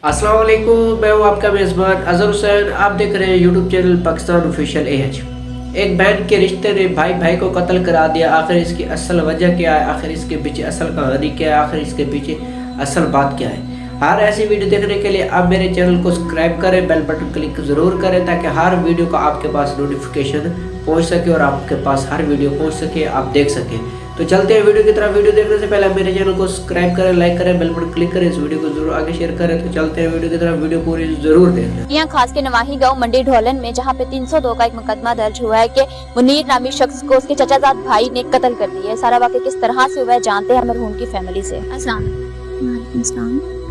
अस्सलाम वालेकुम, मैं हूँ आपका मेज़बान अज़हर हुसैन। आप देख रहे हैं YouTube channel Pakistan official AH। एक बहन के रिश्ते ने भाई भाई को कत्ल करा दिया। आखिर इसकी असल वजह क्या है, आखिर इसके पीछे असल कहानी क्या है, आखिर इसके पीछे असल बात क्या है। हर ऐसी वीडियो देखने के लिए आप मेरे चैनल को सब्सक्राइब करें, बेल बटन क्लिक ज़रूर करें ताकि हर वीडियो का आपके पास नोटिफिकेशन पहुँच सके और आपके पास हर वीडियो पहुँच सके, आप देख सकें। तो चलते हैं वीडियो की तरफ। वीडियो देखने से पहले मेरे चैनल को सब्सक्राइब करें, लाइक करें, बेल बटन क्लिक करें, इस वीडियो को जरूर आगे शेयर करें। तो चलते हैं वीडियो की तरफ, वीडियो पूरी जरूर देखें। यहाँ खास के नवाही गांव मंडी ढोलन में जहाँ पे 302 का एक मुकदमा दर्ज हुआ है कि मुनीर नामी शख्स को उसके चचाजाद भाई ने कत्ल कर दिया है। सारा वाक़या किस तरह से हुआ है जानते हैं मरहूम की फैमिली से। अस्सलाम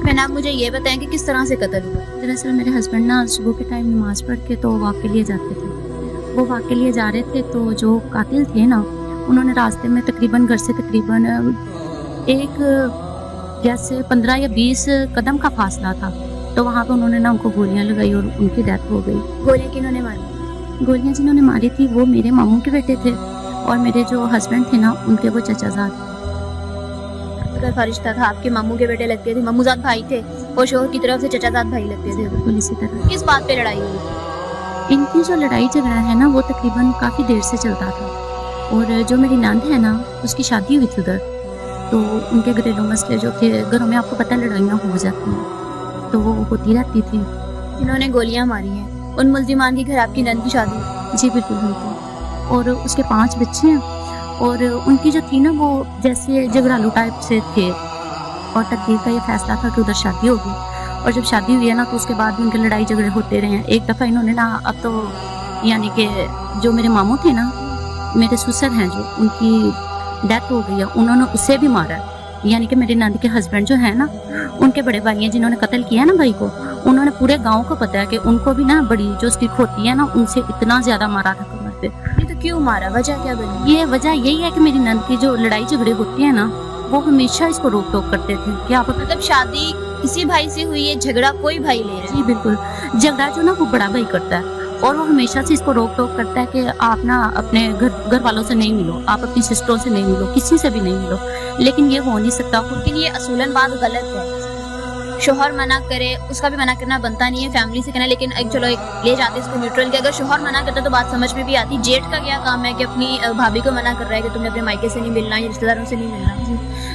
मैंने आप मुझे ये बताएं कि किस तरह से कत्ल हुआ। दरअसल मेरे हस्बैंड ना सुबह के टाइम नमाज पढ़ के तो वॉक के लिए जाते थे। वो वॉक के लिए जा रहे थे तो जो कातिल थे ना, उन्होंने रास्ते में तकरीबन घर से तकरीबन एक जैसे 15 या 20 कदम का फासला था, तो वहाँ पे उन्होंने ना उनको गोलियां लगाई और उनकी डेथ हो गई। गोलियां किन्होंने मारी? गोलियां जिन्होंने मारी थी वो मेरे मामू के बेटे थे और मेरे जो हस्बैंड थे ना उनके वो चचाजाद। का रिश्ता था, आपके मामू के बेटे लगते थे, मामूजाद भाई थे और शोहर की तरफ से चचाजाद भाई लगते थे। बिल्कुल इसी तरह। किस बात पे लड़ाई हुई? इनकी जो लड़ाई झगड़ा है ना वो तकरीबन काफ़ी देर से चलता था और जो मेरी नंद है ना उसकी शादी हुई थी उधर, तो उनके घरेलू मसले जो थे, घरों में आपको पता लड़ाइयाँ हो जाती हैं तो वो होती रहती थी। जिन्होंने गोलियां मारी हैं उन मुल्जिमान के घर आपकी नंद की शादी? जी बिल्कुल हुई थी और उसके 5 बच्चे हैं और उनकी जो थी ना वो जैसे झगड़ालू टाइप से थे और तकदीर का ये फैसला था कि उधर शादी होगी। और जब शादी हुई है ना तो उसके बाद भी उनके लड़ाई झगड़े होते रहे हैं। एक दफ़ा इन्होंने ना, अब तो यानी कि जो मेरे मामू थे ना, मेरे ससुर हैं जो, उनकी डेथ हो गई है, उन्होंने उसे भी मारा है। यानी कि मेरी नंद के हस्बैंड जो है ना, उनके बड़े भाई हैं जिन्होंने कत्ल किया ना भाई को, उन्होंने पूरे गांव को पता है कि उनको भी ना बड़ी जो स्टिक होती है ना उनसे इतना ज़्यादा मारा था कमर पे। ये तो क्यों मारा, वजह क्या बनी? ये वजह यही है कि मेरी नंद की जो लड़ाई झगड़े होती है ना वो हमेशा इसको रोक टोक करते थे कि आप मतलब शादी किसी भाई से हुई है, झगड़ा कोई भाई ले रहा है? जी बिल्कुल। झगड़ा जो ना वो बड़ा भाई करता है और वो हमेशा से इसको रोक टोक करता है कि आप ना अपने घर वालों से नहीं मिलो, आप अपनी सिस्टरों से नहीं मिलो, किसी से भी नहीं मिलो। लेकिन ये हो नहीं सकता। लेकिन ये असूलन बात गलत है। शोहर मना करे उसका भी मना करना बनता नहीं है, फैमिली से कहना। लेकिन एक चलो एक ले जाते इसको न्यूट्रल के, अगर शोहर मना करता तो बात समझ में भी आती। जेठ का क्या काम है कि अपनी भाभी को मना कर रहा है कि तुमने अपने मायके से नहीं मिलना या रिश्तेदारों से नहीं मिलना।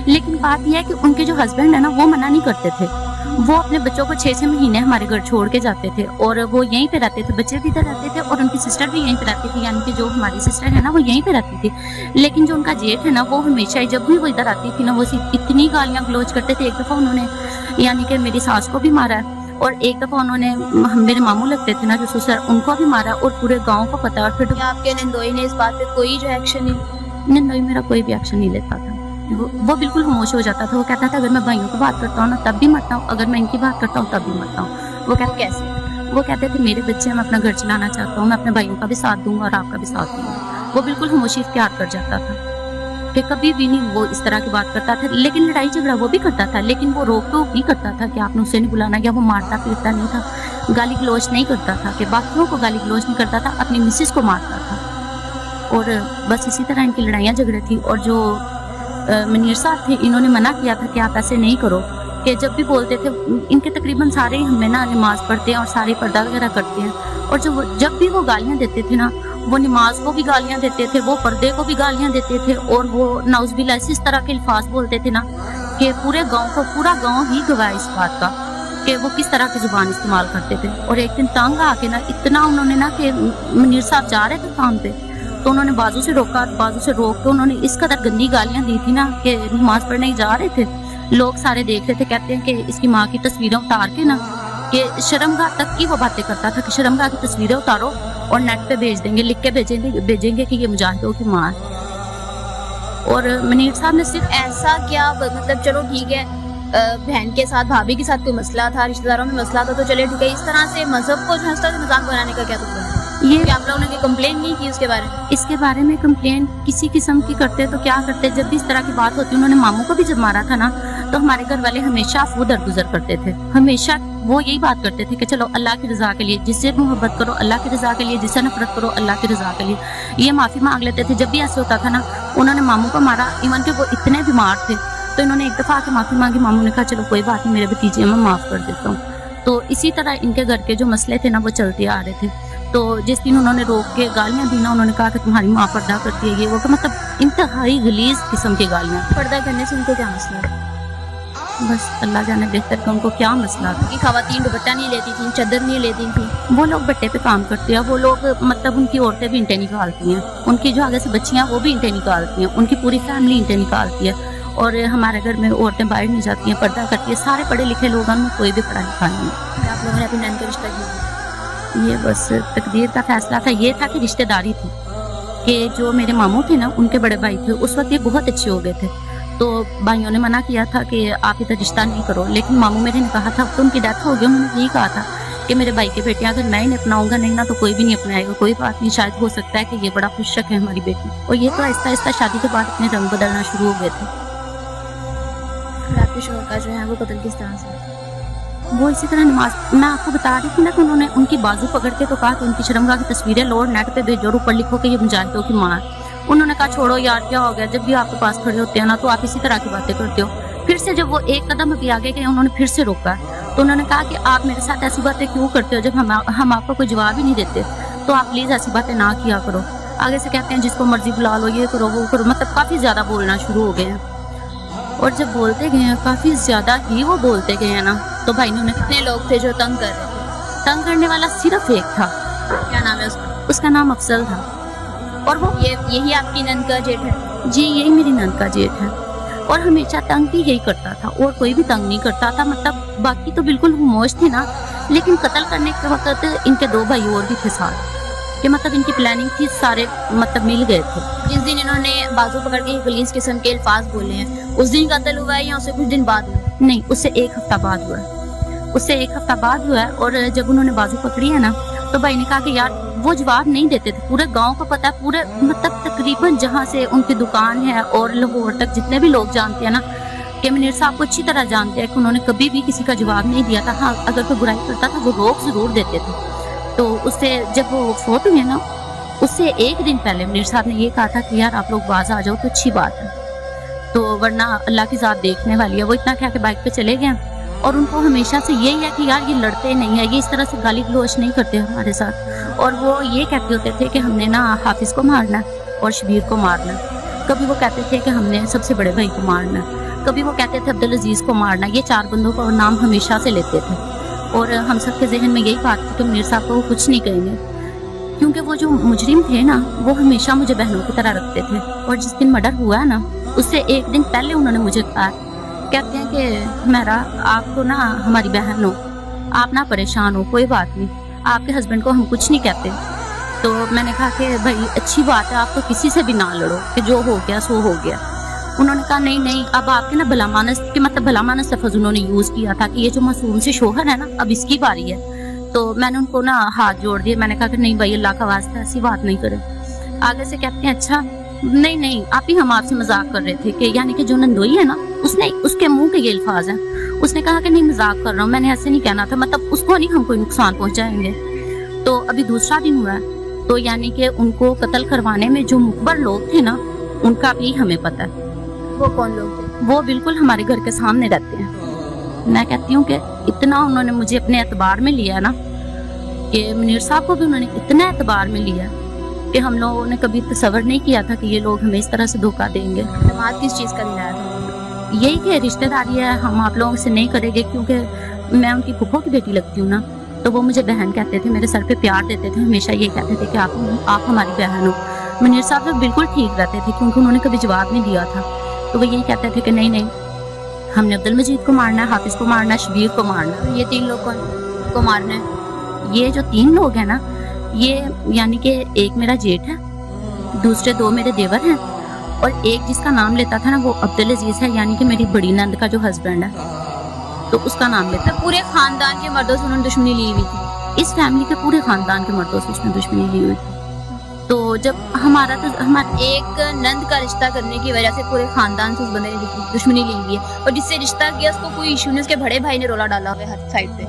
लेकिन बात यह है कि उनके जो हस्बैंड है ना वो मना नहीं करते थे। वो अपने बच्चों को 6 महीने हमारे घर छोड़ के जाते थे और वो यहीं पे रहते थे। बच्चे भी इधर रहते थे और उनकी सिस्टर भी यहीं पे रहती थी, यानी कि जो हमारी सिस्टर है ना वो यहीं पे रहती थी। लेकिन जो उनका जेठ है ना वो हमेशा ही जब भी वो इधर आती थी ना वो इतनी गालियाँ गलोच करते थे। एक दफ़ा उन्होंने यानी कि मेरी सास को भी मारा है और एक दफ़ा उन्होंने मेरे मामू लगते थे ना जो ससुर, उनको भी मारा और पूरे गाँव को पता। और फिर आपके नंदोई ने इस बात पे कोई जो एक्शन नहीं? नंदोई मेरा कोई भी एक्शन नहीं लेता था। वो बिल्कुल खामोश हो जाता था। वो कहता था अगर मैं भाइयों की बात करता हूँ ना तब भी मरता हूँ, अगर मैं इनकी बात करता हूँ तब भी मरता हूँ। वो कहते कैसे? वो कहते थे मेरे बच्चे, मैं अपना घर चलाना चाहता हूँ, मैं अपने भाइयों का भी साथ दूंगा और आपका भी साथ दूंगा। वो बिल्कुल खामोशी इख्तियार कर जाता था कि कभी भी नहीं वो इस तरह की बात करता था। लेकिन लड़ाई झगड़ा वो भी करता था, लेकिन वो रोक टोक नहीं करता था कि आपने उसे नहीं बुलाना, या वो मारता पीटता नहीं था, गाली गलौच नहीं करता था कि बाकियों को गाली गलौच नहीं करता था, अपनी मिसेस को मारता था। और बस इसी तरह इनकी लड़ाइयाँ झगड़े थी। और जो मुनीर साहब थे इन्होंने मना किया था कि आप ऐसे नहीं करो, कि जब भी बोलते थे इनके तकरीबन सारे हमें ना नमाज पढ़ते हैं और सारे पर्दा वगैरह करते हैं, और जब भी वो गालियाँ देते थे ना, वो नमाज को भी गालियाँ देते थे, वो पर्दे को भी गालियाँ देते थे और वो नाउज़ुबिल्लाह इस तरह के अल्फाज बोलते थे ना कि पूरा गाँव ही गवाह इस बात का कि वो किस तरह की ज़ुबान इस्तेमाल करते थे। और एक दिन तंग आके ना इतना उन्होंने ना कि मुनीर साहब जा रहे थे काम पे तो उन्होंने बाजू से रोक के उन्होंने इस कदर गंदी गालियाँ दी थी ना कि नमाज पढ़ने जा रहे थे, लोग सारे देख रहे थे, कहते हैं कि इसकी माँ की तस्वीरें उतार के ना कि शर्मगाह तक की वो बातें करता था कि शर्मगाह की तस्वीरें उतारो और नेट पे भेज देंगे, लिख के भेजेंगे कि ये मुजाहिदों की माँ है। और मुनीर साहब ने सिर्फ ऐसा क्या, मतलब चलो ठीक है बहन के साथ भाभी के साथ कोई मसला था, रिश्तेदारों में मसला था तो चले ठीक है, इस तरह से मजहब को जो है मजाक बनाने का क्या तुम ये आप लोगों ने कंप्लेन नहीं की उसके बारे में? इसके बारे में कंप्लेन किसी किस्म की करते तो क्या करते, जब भी इस तरह की बात होती, उन्होंने मामू को भी जब मारा था ना तो हमारे घर वाले हमेशा वो दरगुजर करते थे। हमेशा वो यही बात करते थे कि चलो अल्लाह की रजा के लिए, जिससे मोहब्बत करो अल्लाह की रजा के लिए, जिससे नफरत करो अल्लाह की रजा के लिए। ये माफ़ी मांग लेते थे। जब भी ऐसे होता था ना, उन्होंने मामू को मारा, इवन के वो इतने बीमार थे तो इन्होंने एक दफ़ा आके माफ़ी मांगी। मामू ने कहा चलो कोई बात नहीं मेरे भतीजे, मैं माफ़ कर देता हूँ। तो इसी तरह इनके घर के जो मसले थे ना वो चलते आ रहे थे। तो जिस दिन उन्होंने रोक के गालियाँ दी ना, उन्होंने कहा कि तुम्हारी माँ पर्दा करती है, ये वो, कि मतलब इंतहाई गलीज किस्म की गालियाँ। पर्दा करने से उनको क्या मसला था? बस अल्लाह जाने बेहतर कि उनको क्या मसला था। कि खवातीन दुपट्टा नहीं लेती थी, चादर नहीं लेती थी। वो लोग बट्टे पे काम करते हैं, वो लोग मतलब उनकी औरतें भी इंटें निकालती हैं, उनकी जो आगे से बच्चियाँ वो भी इंटें निकालती हैं, उनकी पूरी फैमिली इंटें निकालती है। और हमारे घर में औरतें बाहर नहीं जाती हैं, पर्दा करती है। सारे पढ़े लिखे लोग हैं, उनमें कोई भी पढ़ा लिखा नहीं है। आप लोगों ने अपनी नंद का रिश्ता किया? ये बस तकदीर का फैसला था। ये था कि रिश्तेदारी थी, कि जो मेरे मामू थे ना, उनके बड़े भाई थे, उस वक्त ये बहुत अच्छे हो गए थे। तो भाइयों ने मना किया था कि आप इधर रिश्ता नहीं करो, लेकिन मामू मेरे ने कहा था, तो उनकी डेथ हो गई, उन्होंने यही कहा था कि मेरे भाई के बेटे अगर मैं इन्हें अपनाऊंगा नहीं ना तो कोई भी नहीं अपनाएगा, कोई बात नहीं, शायद हो सकता है कि ये बड़ा खुश रखे हमारी बेटी। और ये तो आहिस्ता आहिस्ता शादी के बाद अपने रंग बदलना शुरू हो गए थे। फिर आपके शौहर का जो है वो कत्ल किस तरह से? वो इसी तरह नमाज, मैं आपको बता रही थी ना कि उन्होंने उनकी बाजू पकड़ के तो कहा कि उनकी शर्मगाह की तस्वीरें लो और नेट पे भेजो और ऊपर लिखो कि ये मुजाहिदों की माँ है। उन्होंने कहा छोड़ो यार, क्या हो गया, जब भी आपके पास खड़े होते हैं ना तो आप इसी तरह की बातें करते हो। फिर से जब वो एक कदम अभी आगे गए, उन्होंने फिर से रोका, तो उन्होंने कहा कि आप मेरे साथ ऐसी बातें क्यों करते हो जब हम आपको कोई जवाब ही नहीं देते, तो आप प्लीज़ ऐसी बातें ना किया करो। आगे से कहते हैं जिसको मर्जी बुला लो, ये करो वो करो, मतलब काफ़ी ज़्यादा बोलना शुरू हो गए हैं। और जब बोलते गए हैं, काफ़ी ज़्यादा ही वो बोलते गए हैं ना, तो भाई ने उन्हें, कितने लोग थे जो तंग कर रहे थे? तंग करने वाला सिर्फ एक था। क्या नाम है उसका? उसका नाम अफजल था। और वो यही आपकी नंद का जेठ है? जी, यही मेरी नंद का जेठ है। और हमेशा तंग भी यही करता था, और कोई भी तंग नहीं करता था। मतलब बाकी तो बिल्कुल खामोश थे ना, लेकिन कत्ल करने के वक्त इनके 2 भाई और भी थे साथ, कि मतलब इनकी प्लानिंग थी, सारे मतलब मिल गए थे। जिस दिन इन्होंने बाजू पकड़ के गलीज किस्म के अल्फाज बोले हैं, उस दिन कत्ल हुआ है या उससे कुछ दिन बाद हुआ? नहीं, उससे 1 हफ्ता बाद हुआ है। उससे 1 हफ्ता बाद हुआ है। और जब उन्होंने बाजू पकड़ी है ना, तो भाई ने कहा कि यार वो जवाब नहीं देते थे। पूरे गांव को पता है, पूरे मतलब तकरीबन जहाँ से उनकी दुकान है और लाहौर तक जितने भी लोग जानते हैं ना, कि मुनीर साहब को अच्छी तरह जानते हैं कि उन्होंने कभी भी किसी का जवाब नहीं दिया था। हाँ, अगर कोई बुराई करता था वो रोक जरूर देते थे। तो उससे जब वो फोट हुए ना, उससे 1 दिन पहले मुनीर साहब ने ये कहा था कि यार आप लोग बाज आ जाओ तो अच्छी बात है, तो वरना अल्लाह की ज़ात देखने वाली है। वो इतना कह के बाइक पे चले गए। और उनको हमेशा से यही है कि यार ये लड़ते नहीं है, ये इस तरह से गाली गलोच नहीं करते हमारे साथ। और वो ये कहते होते थे कि हमने ना हाफिज को मारना और शबीर को मारना। कभी वो कहते थे कि हमने सबसे बड़े भाई को मारना, कभी वो कहते थे अब्दुल अजीज को मारना। ये 4 बंदों का नाम हमेशा से लेते थे। और हम सब के जहन में यही बात थी कि मुनीर साहब को वो कुछ नहीं कहेंगे, क्योंकि वो जो मुजरिम थे ना, वो हमेशा मुझे बहनों की तरह रखते थे। और जिस दिन मर्डर हुआ ना, उससे 1 दिन पहले उन्होंने मुझे कहा, कहते हैं कि मेरा आप तो ना हमारी बहन हो, आप ना परेशान हो, कोई बात नहीं, आपके हस्बैंड को हम कुछ नहीं कहते। तो मैंने कहा कि भाई अच्छी बात है, आप तो किसी से भी ना लड़ो, कि जो हो गया सो हो गया। उन्होंने कहा नहीं नहीं, अब आपके ना भलामानस के मतलब भलामानस लफ्ज़ उन्होंने यूज़ किया था कि ये जो मासूम से शोहर है ना, अब इसकी बारी है। तो मैंने उनको ना हाथ जोड़ दिए, मैंने कहा कि नहीं भाई अल्लाह का वास्ता ऐसी बात नहीं करें। आगे से कहते हैं अच्छा नहीं नहीं आप ही, हम आपसे मजाक कर रहे थे, कि यानी कि जो नंदोई है ना, उसने उसके मुंह के ये अल्फाज हैं। उसने कहा कि नहीं मजाक कर रहा हूँ, मैंने ऐसे नहीं कहना था, मतलब उसको नहीं हम कोई नुकसान पहुंचाएंगे। तो अभी दूसरा दिन हुआ है, तो यानी कि उनको कत्ल करवाने में जो मुखबर लोग थे ना, उनका भी हमें पता है। वो कौन लोग थे? वो बिल्कुल हमारे घर के सामने रहते हैं। मैं कहती हूँ कि इतना उन्होंने मुझे अपने एतबार में लिया ना, कि मुनीर साहब को भी उन्होंने इतना एतबार में लिया कि हम लोगों ने कभी तसव्वुर नहीं किया था कि ये लोग हमें इस तरह से धोखा देंगे। दमाद किस चीज़ का दिलाया था? यही कि रिश्तेदारी है, हम आप लोगों से नहीं करेंगे, क्योंकि मैं उनकी फूफो की बेटी लगती हूँ ना, तो वो मुझे बहन कहते थे, मेरे सर पे प्यार देते थे, हमेशा ये कहते थे कि आप हमारी बहन हो। मुनीर साहब तो बिल्कुल ठीक रहते थे, क्योंकि उन्होंने कभी जवाब नहीं दिया था। तो वो यही कहते थे कि नहीं नहीं, हमने अब्दुल मजीद को मारना है, हाफिज को मारना है, शबीर को मारना है। ये 3 लोग को मारना है? ये जो 3 लोग हैं ना, ये यानी कि एक मेरा जेठ है, दूसरे 2 मेरे देवर हैं, और एक जिसका नाम लेता था ना वो अब्दुल अजीज है, यानी कि मेरी बड़ी नंद का जो हस्बैंड है, तो उसका नाम लेता। पूरे खानदान के मर्दों से उन्होंने दुश्मनी ली हुई थी? इस फैमिली के पूरे खानदान के मर्दों से उसने दुश्मनी ली हुई थी। तो जब हमारा एक नंद का रिश्ता करने की वजह से पूरे खानदान से उस बंदे ने दुश्मनी ली हुई है, और जिससे रिश्ता किया उसको कोई इशू नहीं, उसके बड़े भाई ने रोला डाला हुआ है हर साइड पे,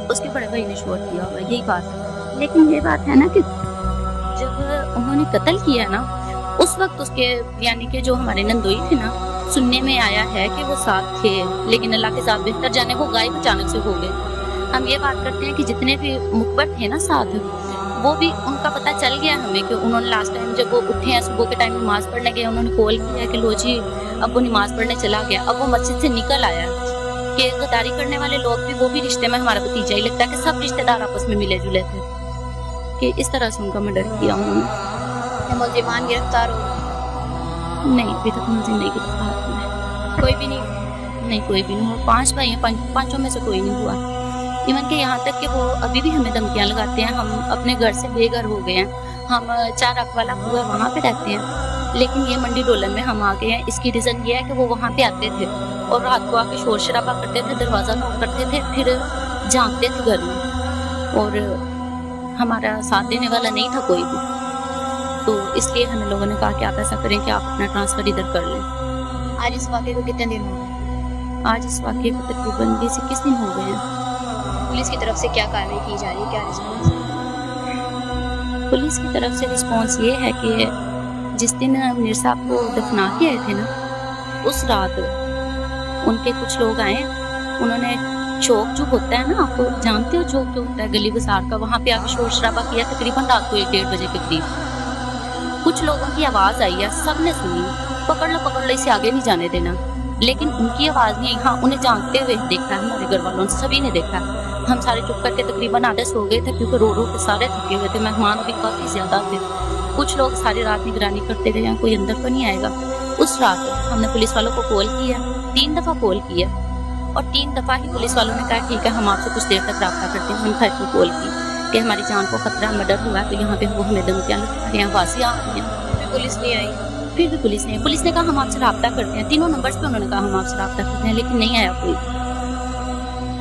उसके बड़े भाई ने शोर किया हुआ, यही बात है। लेकिन ये बात है ना कि जब उन्होंने कत्ल किया ना, उस वक्त उसके यानी कि जो हमारे नंदोई थे ना, सुनने में आया है कि वो साथ थे, लेकिन अल्लाह के साथ बेहतर जाने वो गायब अचानक से हो गए। हम ये बात करते हैं कि जितने भी मुखबर थे ना साथ, वो भी उनका पता चल गया हमें कि उन्होंने लास्ट टाइम जब वो उठे हैं सुबह के टाइम नमाज पढ़ने गए, उन्होंने कॉल किया कि लो जी अब वो नमाज पढ़ने चला गया। अब वो मस्जिद से निकल आया कि गद्दारी करने वाले लोग भी, वो भी रिश्ते में हमारा भतीजा ही लगता है कि सब रिश्तेदार आपस में मिले जुले थे, कि इस तरह से उनका मर्डर किया उन्होंने। मुलजिमान गिरफ्तार हो? नहीं, अभी तक मुझे नहीं गिरफ्तार हुआ। कोई भी नहीं? कोई भी नहीं हुआ। 5 भाई हैं, पांचों में से कोई नहीं हुआ। इवन के यहाँ तक कि वो अभी भी हमें धमकियाँ लगाते हैं। हम अपने घर से बेघर हो गए हैं। हम 4 रखवाला कुआ वहाँ पे रहते हैं, लेकिन ये मंडी डोलन में हम आ गए हैं। इसकी रीज़न ये है कि वो वहाँ पे आते थे और रात को आके शोर शराबा करते थे, दरवाज़ा नॉक करते थे, फिर झांकते थे घर में, और हमारा साथ देने वाला नहीं था कोई भी। तो इसलिए हमें लोगों ने कहा कि आप ऐसा करें कि आप अपना ट्रांसफ़र इधर कर लें। आज इस वाक़े को कितने दिन हो गए? आज इस वाक़े को तकरीबन 20-21 दिन हो गए हैं। पुलिस की तरफ से क्या कार्रवाई की जा रही है, क्या रिस्पॉन्स है? पुलिस की तरफ से रिस्पॉन्स ये है कि जिस दिन मीर साहब को दफना के आए थे ना, उस रात उनके कुछ लोग आए, उन्होंने चौक जो होता है ना, आपको जानते हो चौक जो होता है गली बाजार का, वहाँ पे आके शोर शराबा किया तकरीबन रात को 1-1:30 बजे के करीब। कुछ लोगों की आवाज़ आई है, सब ने सुनी, पकड़ लो इसे आगे नहीं जाने देना, लेकिन उनकी आवाज़ नहीं आई। हाँ, उन्हें जानते हुए देखा है हमारे घर वालों ने, सभी ने देखा। हम सारे चुप करके तकरीबन आधे सो गए थे, क्योंकि रो के सारे थके हुए थे, मेहमान भी काफ़ी ज़्यादा थे। कुछ लोग सारी रात निगरानी करते रहे, कोई अंदर तो नहीं आएगा। उस रात हमने पुलिस वालों को कॉल किया, 3 दफ़ा कॉल किया, और 3 दफ़ा ही पुलिस वालों ने कहा ठीक है हम आपसे कुछ देर तक रब्ता करते हैं। हम घर को कॉल की कि हमारी जान को खतरा, मर्डर हुआ है, तो यहाँ पे वो हमें धमकियाँ लगा रहे हैं, आवाज़ें आ रही हैं। पुलिस नहीं आई? फिर भी पुलिस ने कहा हम आपसे रब्ता करते हैं। 3 नंबर्स पे उन्होंने कहा हम आपसे रब्ता करते हैं, लेकिन नहीं आया कोई।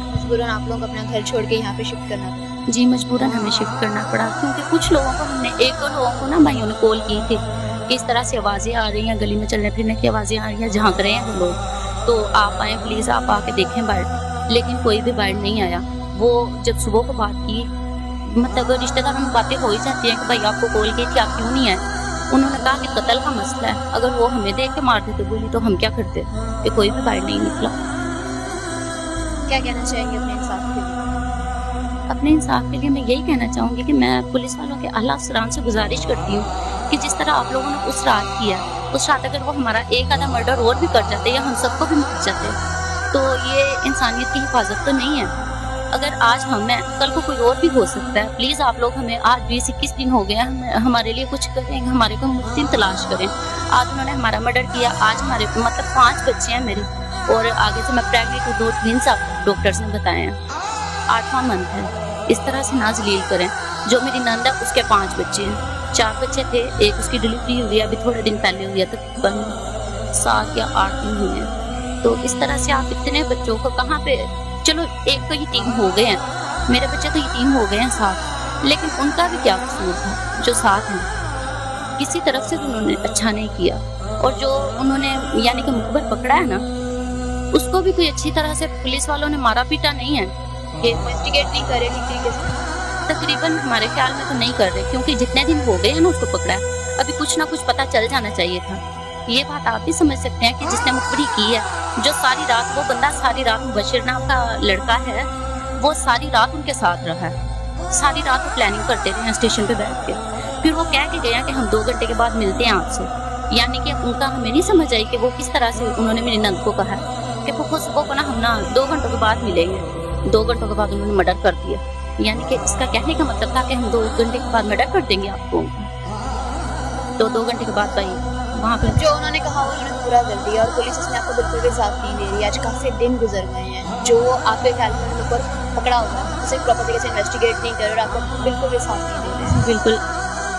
मजबूरन आप लोग अपना घर छोड़ के यहाँ पे शिफ्ट करना पड़ा? जी, मजबूरन हमें शिफ्ट करना पड़ा, क्योंकि कुछ लोगों को हमने 1-2 लोगों को ना भाइयों ने कॉल की थी कि इस तरह से आवाज़ें आ रही हैं, गली में चलने फिरने की आवाज़ें आ रही हैं, झांक रहे हैं वो लोग, तो आप आएँ प्लीज़, आप आके देखें बाहर। लेकिन कोई भी बाहर नहीं आया। वो जब सुबह को बात की, मतलब रिश्तेदारों में बातें हो ही जाती हैं कि भाई आपको कॉल की थी, आप क्यों नहीं आए? उन्होंने कहा कि कत्ल का मसला है, अगर वो हमें देख के मार देते गोली तो हम क्या करते, कि कोई भी बाहर नहीं निकला। क्या कहना चाहेंगे अपने इंसाफ के लिए? अपने इंसाफ के लिए मैं यही कहना चाहूँगी कि मैं पुलिस वालों के आला अफसरान से गुजारिश करती हूँ कि जिस तरह आप लोगों ने उस रात किया, उस रात अगर वो हमारा एक आधा मर्डर और भी कर जाते या हम सबको भी मार जाते, तो ये इंसानियत की हिफाजत तो नहीं है। अगर आज हम हैं, कल को कोई और भी हो सकता है। प्लीज़ आप लोग हमें, आज 20-21 दिन हो गए हैं, हमारे लिए कुछ करें, हमारे को मुफ्ती तलाश करें। आज उन्होंने हमारा मर्डर किया, आज हमारे मतलब 5 बच्चे हैं मेरे, और आगे से मैं प्रेगनेंट हूँ, 2 ट्विंस आप डॉक्टर्स ने बताए हैं, 8वां मंथ है। इस तरह से ना जलील करें। जो मेरी नंद है उसके 5 बच्चे हैं, 4 बच्चे थे, एक उसकी डिलीवरी हुई है अभी थोड़े दिन पहले हुई है, तकरीबन 7 या 8 दिन हुए हैं। तो इस तरह से आप इतने बच्चों को कहाँ पे, चलो एक तो यतीम हो गए हैं, मेरे बच्चे तो यतीम हो गए हैं साथ, लेकिन उनका भी क्या कसूर था जो साथ हैं? किसी तरफ से उन्होंने अच्छा नहीं किया, और जो उन्होंने यानी कि मुखबर पकड़ा है ना, उसको भी कोई अच्छी तरह से पुलिस वालों ने मारा पीटा नहीं है कि इन्वेस्टिगेट नहीं करे ठीक तरीके से। तकरीबन हमारे ख्याल में तो नहीं कर रहे, क्योंकि जितने दिन हो गए हैं ना उसको पकड़ा है, अभी कुछ ना कुछ पता चल जाना चाहिए था। ये बात आप भी समझ सकते हैं कि जिसने मुखबरी की है, जो सारी रात, वो बंदा सारी रात मुबशिर नाम का लड़का है, वो सारी रात उनके साथ रहा है, सारी रात वो प्लानिंग करते रहे स्टेशन पे बैठ के, फिर वो कह के गया कि हम 2 घंटे के बाद मिलते हैं आपसे। यानी कि उनका हमें नहीं समझ आई कि वो किस तरह से उन्होंने मेरी नंद को कहा कि वो सुबह को ना हम ना 2 घंटों के बाद मिलेंगे, 2 घंटों के बाद उन्होंने मर्डर कर दिया। यानी कि इसका कहने का मतलब था कि हम 2 घंटे के बाद मर्डर कर देंगे आपको, तो 2 घंटे के बाद भाई वहाँ पे जो उन्होंने कहा उन्होंने पूरा कर दिया, और पुलिस इसमें आपको बिल्कुल भी साथ नहीं दे रही। आज काफ़ी दिन गुजर गए हैं, जो आपके ख्याल में उनके ऊपर पकड़ा होगा, उसे प्रॉपर तरीके से इन्वेस्टिगेट नहीं कर रहे, आपको बिल्कुल भी साथ नहीं दे रहे। बिल्कुल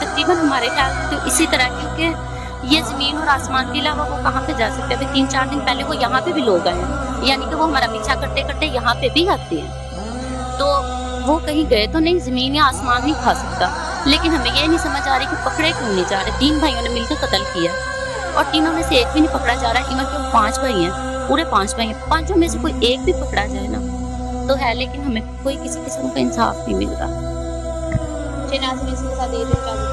तकरीबन हमारे ख्याल में तो इसी तरह, क्योंकि ये ज़मीन और आसमान के अलावा वो कहाँ पे जा सकते हैं? 3-4 दिन पहले वो यहाँ पे भी लोग आए हैं, यानी कि वो हमारा पीछा करते करते यहाँ पे भी आते हैं, तो वो कहीं गए तो नहीं, ज़मीन या आसमान नहीं खा सकता। लेकिन हमें ये नहीं समझ आ रही कि पकड़े क्यों नहीं जा रहे। 3 भाइयों ने मिलकर कत्ल किया, और तीनों में से एक भी नहीं पकड़ा जा रहा है। इवन कि 5 भाई हैं, पूरे 5 भाई हैं, 5 में से कोई एक भी पकड़ा जाए ना तो है, लेकिन हमें कोई किसी किस्म का इंसाफ नहीं मिल रहा। नाज़रीन के साथ